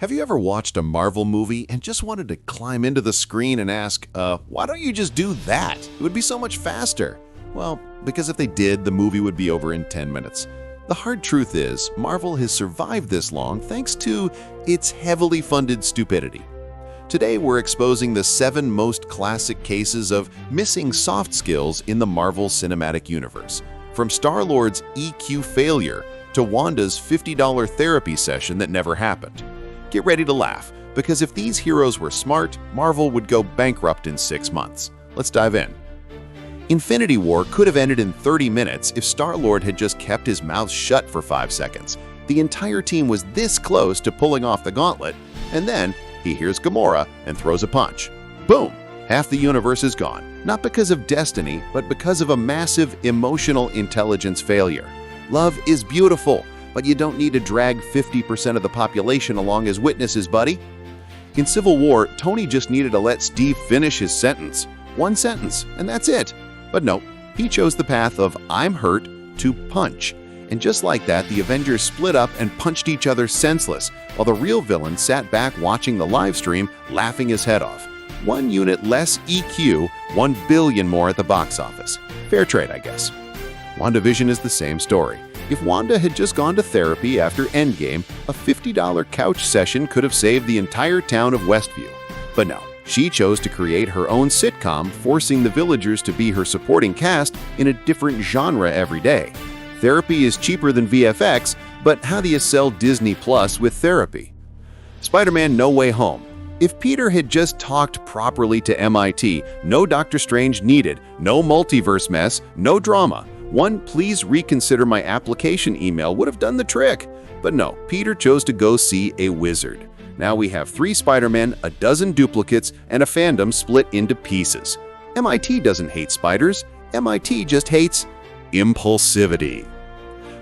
Have you ever watched a Marvel movie and just wanted to climb into the screen and ask, why don't you just do that? It would be so much faster. Well, because if they did, the movie would be over in 10 minutes. The hard truth is, Marvel has survived this long thanks to its heavily funded stupidity. Today, we're exposing the 7 most classic cases of missing soft skills in the Marvel Cinematic Universe, from Star-Lord's EQ failure to Wanda's $50 therapy session that never happened. Get ready to laugh, because if these heroes were smart, Marvel would go bankrupt in 6 months. Let's dive in. Infinity War could have ended in 30 minutes if Star-Lord had just kept his mouth shut for 5 seconds. The entire team was this close to pulling off the gauntlet, and then he hears Gamora and throws a punch. Boom! Half the universe is gone, not because of destiny, but because of a massive emotional intelligence failure. Love is beautiful, but you don't need to drag 50% of the population along as witnesses, buddy. In Civil War, Tony just needed to let Steve finish his sentence. 1 sentence, and that's it. But no, he chose the path of "I'm hurt" to punch. And just like that, the Avengers split up and punched each other senseless, while the real villain sat back watching the live stream, laughing his head off. 1 unit less EQ, 1 billion more at the box office. Fair trade, I guess. WandaVision is the same story. If Wanda had just gone to therapy after Endgame, a $50 couch session could have saved the entire town of Westview. But no, she chose to create her own sitcom, forcing the villagers to be her supporting cast in a different genre every day. Therapy is cheaper than VFX, but how do you sell Disney Plus with therapy? Spider-Man No Way Home. If Peter had just talked properly to MIT, no Doctor Strange needed, no multiverse mess, no drama. One "please reconsider my application" email would have done the trick. But no, Peter chose to go see a wizard. Now we have 3 Spider-Men, a dozen duplicates, and a fandom split into pieces. MIT doesn't hate spiders. MIT just hates impulsivity.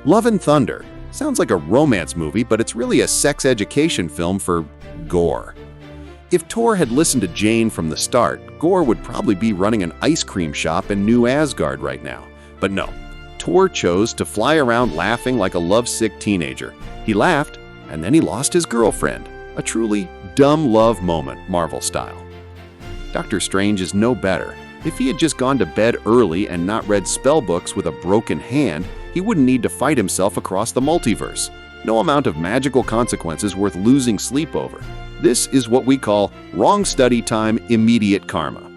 Love and Thunder. Sounds like a romance movie, but it's really a sex education film for gore. If Thor had listened to Jane from the start, Gore would probably be running an ice cream shop in New Asgard right now. But no, Thor chose to fly around laughing like a lovesick teenager. He laughed, and then he lost his girlfriend. A truly dumb love moment, Marvel style. Doctor Strange is no better. If he had just gone to bed early and not read spell books with a broken hand, he wouldn't need to fight himself across the multiverse. No amount of magical consequences worth losing sleep over. This is what we call wrong study time, immediate karma.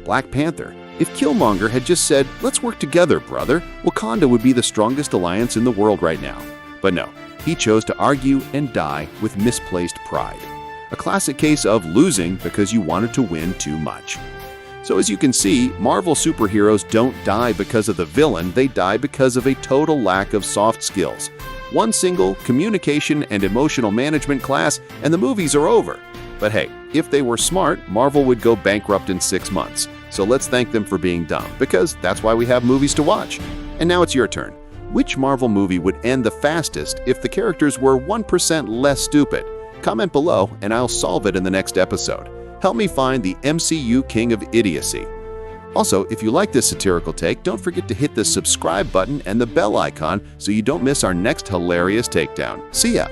Black Panther. If Killmonger had just said, "Let's work together, brother," Wakanda would be the strongest alliance in the world right now. But no, he chose to argue and die with misplaced pride. A classic case of losing because you wanted to win too much. So as you can see, Marvel superheroes don't die because of the villain, they die because of a total lack of soft skills. 1 single communication and emotional management class, and the movies are over. But hey, if they were smart, Marvel would go bankrupt in 6 months. So let's thank them for being dumb, because that's why we have movies to watch. And now it's your turn. Which Marvel movie would end the fastest if the characters were 1% less stupid? Comment below and I'll solve it in the next episode. Help me find the MCU king of idiocy. Also, if you like this satirical take, don't forget to hit the subscribe button and the bell icon so you don't miss our next hilarious takedown. See ya!